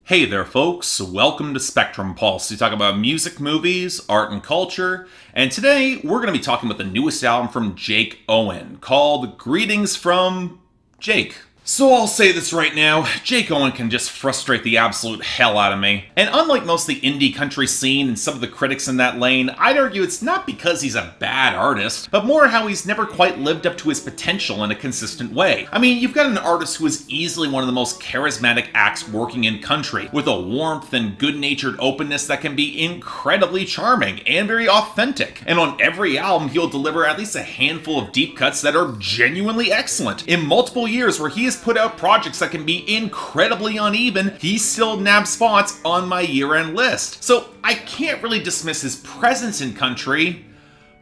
Hey there, folks. Welcome to Spectrum Pulse. We talk about music, movies, art, and culture. And today, we're going to be talking about the newest album from Jake Owen, called Greetings from Jake. So I'll say this right now, Jake Owen can just frustrate the absolute hell out of me. And unlike most of the indie country scene and some of the critics in that lane, I'd argue it's not because he's a bad artist, but more how he's never quite lived up to his potential in a consistent way. I mean, you've got an artist who is easily one of the most charismatic acts working in country, with a warmth and good-natured openness that can be incredibly charming and very authentic. And on every album, he'll deliver at least a handful of deep cuts that are genuinely excellent. In multiple years where he has put out projects that can be incredibly uneven, he still nabs spots on my year-end list. So I can't really dismiss his presence in country,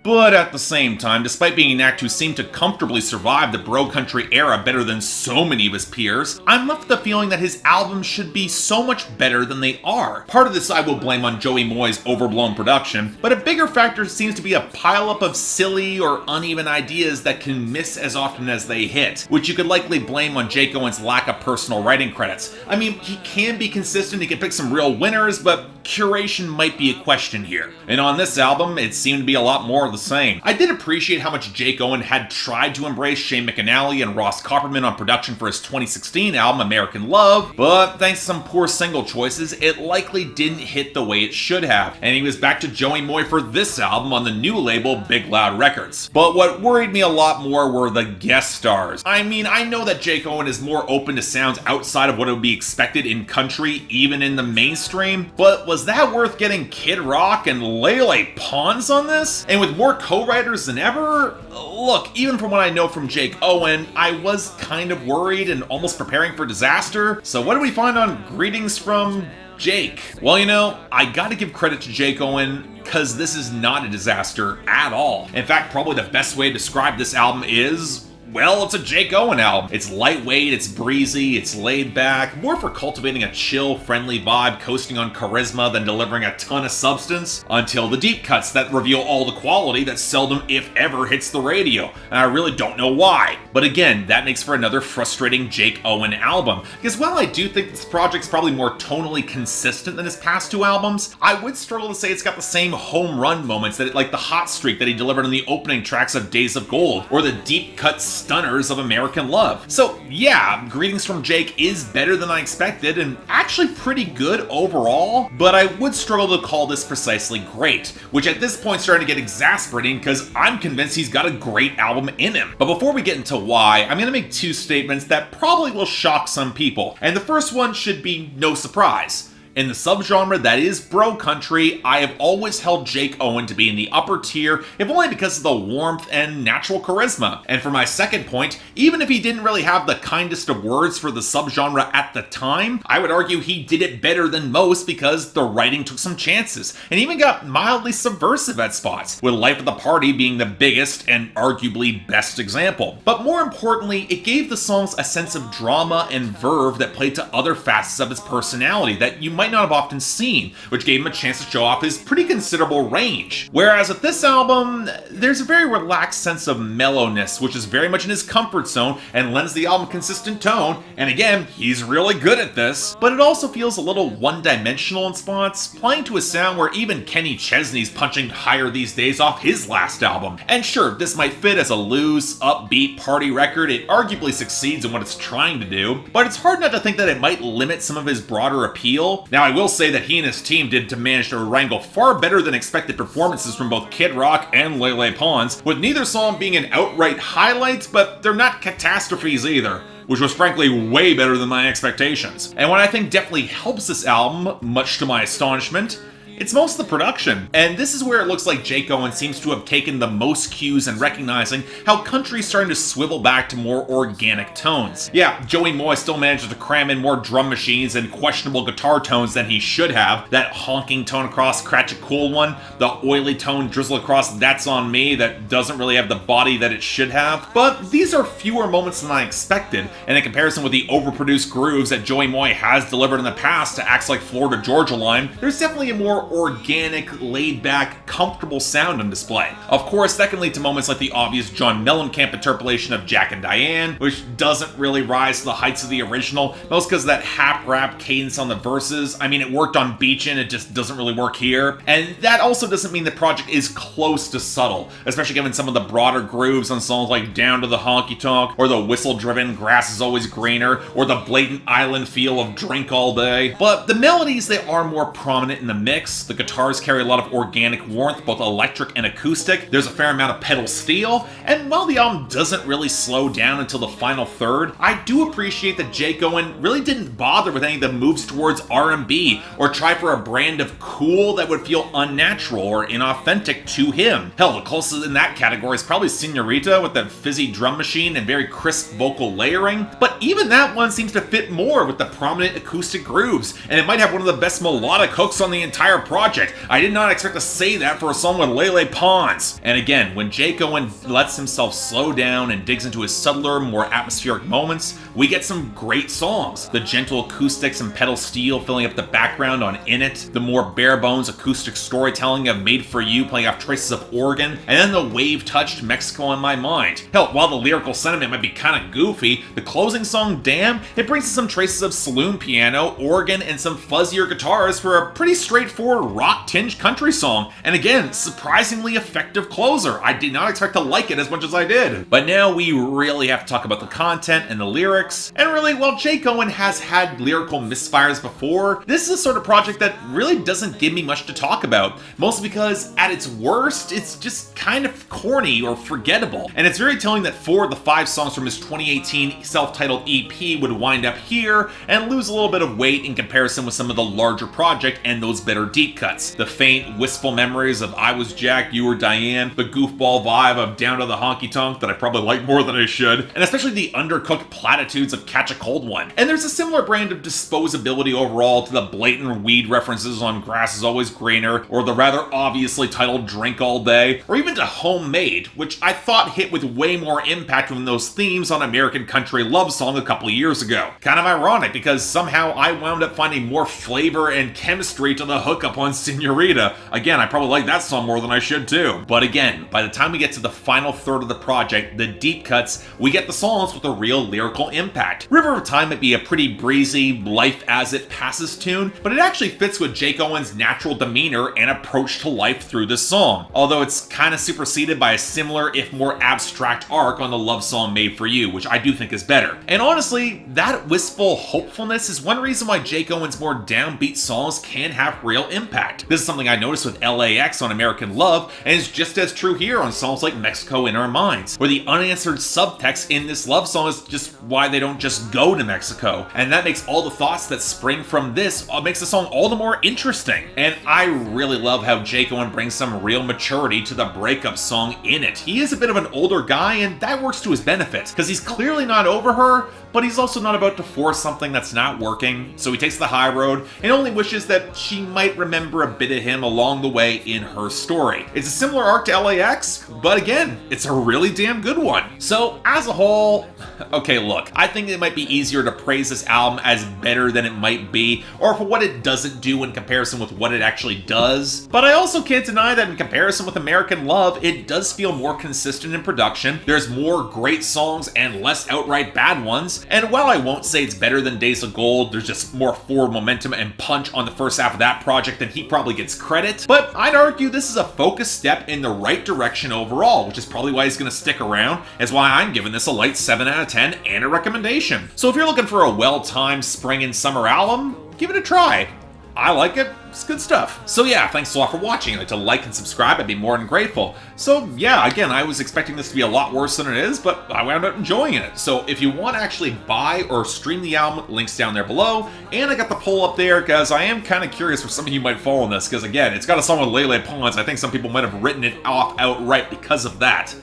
but at the same time, despite being an act who seemed to comfortably survive the bro country era better than so many of his peers, I'm left with the feeling that his albums should be so much better than they are. Part of this I will blame on Joey Moy's overblown production, but a bigger factor seems to be a pileup of silly or uneven ideas that can miss as often as they hit, which you could likely blame on Jake Owen's lack of personal writing credits. I mean, he can be consistent, he can pick some real winners, but curation might be a question here. And on this album, it seemed to be a lot more of the same. I did appreciate how much Jake Owen had tried to embrace Shane McAnally and Ross Copperman on production for his 2016 album American Love, but thanks to some poor single choices, it likely didn't hit the way it should have, and he was back to Joey Moy for this album on the new label Big Loud Records. But what worried me a lot more were the guest stars. I mean, I know that Jake Owen is more open to sounds outside of what would be expected in country, even in the mainstream, but was that worth getting Kid Rock and Lele Pons on this? And with more co-writers than ever? Look, even from what I know from Jake Owen, I was kind of worried and almost preparing for disaster. So what do we find on Greetings from Jake? Well, you know, I gotta give credit to Jake Owen, because this is not a disaster at all. In fact, probably the best way to describe this album is, well, it's a Jake Owen album. It's lightweight, it's breezy, it's laid back, more for cultivating a chill, friendly vibe, coasting on charisma than delivering a ton of substance, until the deep cuts that reveal all the quality that seldom, if ever, hits the radio. And I really don't know why. But again, that makes for another frustrating Jake Owen album. Because while I do think this project's probably more tonally consistent than his past two albums, I would struggle to say it's got the same home run moments that like the hot streak that he delivered on the opening tracks of Days of Gold, or the deep cut stunners of American Love. So yeah, Greetings from Jake is better than I expected and actually pretty good overall, but I would struggle to call this precisely great, which at this point is starting to get exasperating because I'm convinced he's got a great album in him. But before we get into why, I'm going to make two statements that probably will shock some people, and the first one should be no surprise. In the subgenre that is bro country, I have always held Jake Owen to be in the upper tier, if only because of the warmth and natural charisma. And for my second point, even if he didn't really have the kindest of words for the subgenre at the time, I would argue he did it better than most because the writing took some chances, and even got mildly subversive at spots, with Life of the Party being the biggest and arguably best example. But more importantly, it gave the songs a sense of drama and verve that played to other facets of his personality that you might not have often seen, which gave him a chance to show off his pretty considerable range. Whereas with this album, there's a very relaxed sense of mellowness, which is very much in his comfort zone and lends the album a consistent tone, and again, he's really good at this. But it also feels a little one-dimensional in spots, playing to a sound where even Kenny Chesney's punching higher these days off his last album. And sure, this might fit as a loose, upbeat party record, it arguably succeeds in what it's trying to do, but it's hard not to think that it might limit some of his broader appeal. Now, I will say that he and his team did to manage to wrangle far better than expected performances from both Kid Rock and Lele Pons, with neither song being an outright highlight, but they're not catastrophes either, which was frankly way better than my expectations. And what I think definitely helps this album, much to my astonishment, it's most of the production. And this is where it looks like Jake Owen seems to have taken the most cues in recognizing how country's starting to swivel back to more organic tones. Yeah, Joey Moy still manages to cram in more drum machines and questionable guitar tones than he should have. That honking tone across Cratchit Cool one, the oily tone drizzle across That's On Me that doesn't really have the body that it should have. But these are fewer moments than I expected, and in comparison with the overproduced grooves that Joey Moy has delivered in the past to acts like Florida Georgia Line, there's definitely a more organic, laid-back, comfortable sound on display. Of course, that can lead to moments like the obvious John Mellencamp interpolation of Jack and Diane, which doesn't really rise to the heights of the original, most because of that hap-rap cadence on the verses. I mean, it worked on Beachin', it just doesn't really work here. And that also doesn't mean the project is close to subtle, especially given some of the broader grooves on songs like Down to the Honky Tonk, or the whistle-driven Grass is Always Greener, or the blatant island feel of Drink All Day. But the melodies, they are more prominent in the mix. The guitars carry a lot of organic warmth, both electric and acoustic. There's a fair amount of pedal steel, and while the album doesn't really slow down until the final third, I do appreciate that Jake Owen really didn't bother with any of the moves towards R&B, or try for a brand of cool that would feel unnatural or inauthentic to him. Hell, the closest in that category is probably Señorita with that fizzy drum machine and very crisp vocal layering, but even that one seems to fit more with the prominent acoustic grooves, and it might have one of the best melodic hooks on the entire project. I did not expect to say that for a song with Lele Pons. And again, when Jake Owen lets himself slow down and digs into his subtler, more atmospheric moments, we get some great songs. The gentle acoustics and pedal steel filling up the background on In It, the more bare-bones acoustic storytelling of Made For You playing off traces of organ, and then the wave-touched Mexico on My Mind. Hell, while the lyrical sentiment might be kinda goofy, the closing song, Damn, it brings us some traces of saloon piano, organ, and some fuzzier guitars for a pretty straightforward rock-tinged country song. And again, surprisingly effective closer. I did not expect to like it as much as I did. But now we really have to talk about the content and the lyrics. And really, while Jake Owen has had lyrical misfires before, this is a sort of project that really doesn't give me much to talk about. Mostly because, at its worst, it's just kind of corny or forgettable. And it's very telling that 4 of the 5 songs from his 2018 self-titled EP would wind up here and lose a little bit of weight in comparison with some of the larger project and those better deep cuts. The faint, wistful memories of I Was Jack, You Were Diane, the goofball vibe of Down to the Honky Tonk that I probably like more than I should, and especially the undercooked platitudes of Catch a Cold One. And there's a similar brand of disposability overall to the blatant weed references on Grass is Always Greener, or the rather obviously titled Drink All Day, or even to Homemade, which I thought hit with way more impact than those themes on American Country Love Song a couple of years ago. Kind of ironic, because somehow I wound up finding more flavor and chemistry to the hookup on Señorita. Again, I probably like that song more than I should too. But again, by the time we get to the final third of the project, the deep cuts, we get the songs with a real lyrical impact. River of Time might be a pretty breezy, life as it passes tune, but it actually fits with Jake Owen's natural demeanor and approach to life through this song. Although it's kind of superseded by a similar, if more abstract arc on the love song Made For You, which I do think is better. And honestly, that wistful hopefulness is one reason why Jake Owen's more downbeat songs can have real impact. This is something I noticed with LAX on American Love, and it's just as true here on songs like Mexico in Our Minds, where the unanswered subtext in this love song is just why they don't just go to Mexico. And that makes all the thoughts that spring from this, makes the song all the more interesting. And I really love how Jake Owen brings some real maturity to the breakup song In It. He is a bit of an older guy, and that works to his benefit, because he's clearly not over her, but he's also not about to force something that's not working, so he takes the high road and only wishes that she might remember a bit of him along the way in her story. It's a similar arc to LAX, but again, it's a really damn good one. So, as a whole, okay, look, I think it might be easier to praise this album as better than it might be, or for what it doesn't do in comparison with what it actually does, but I also can't deny that in comparison with American Love, it does feel more consistent in production. There's more great songs and less outright bad ones, and while I won't say it's better than Days of Gold, there's just more forward momentum and punch on the first half of that project than he probably gets credit. But I'd argue this is a focused step in the right direction overall, which is probably why he's going to stick around, is why I'm giving this a light 7 out of 10 and a recommendation. So if you're looking for a well-timed spring and summer album, give it a try. I like it. It's good stuff. So yeah, thanks a lot for watching. If you'd like to like and subscribe, I'd be more than grateful. So yeah, again, I was expecting this to be a lot worse than it is, but I wound up enjoying it. So if you want to actually buy or stream the album, links down there below. And I got the poll up there because I am kind of curious where some of you might fall on this, because again, it's got a song with Lele Pons. I think some people might have written it off outright because of that.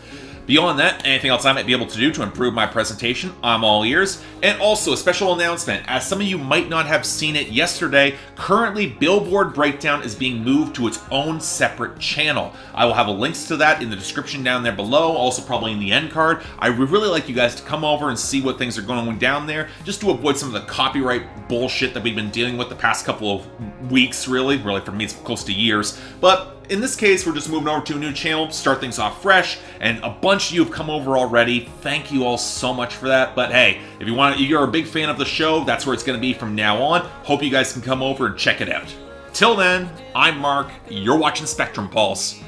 Beyond that, anything else I might be able to do to improve my presentation, I'm all ears. And also a special announcement, as some of you might not have seen it yesterday, currently Billboard Breakdown is being moved to its own separate channel. I will have links to that in the description down there below, also probably in the end card. I would really like you guys to come over and see what things are going down there, just to avoid some of the copyright bullshit that we've been dealing with the past couple of weeks, really for me it's close to years. But in this case, we're just moving over to a new channel to start things off fresh, and a bunch of you have come over already. Thank you all so much for that. But hey, if you're a big fan of the show, that's where it's going to be from now on. Hope you guys can come over and check it out. Till then, I'm Mark, you're watching Spectrum Pulse,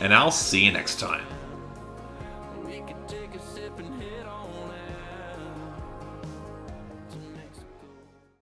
and I'll see you next time.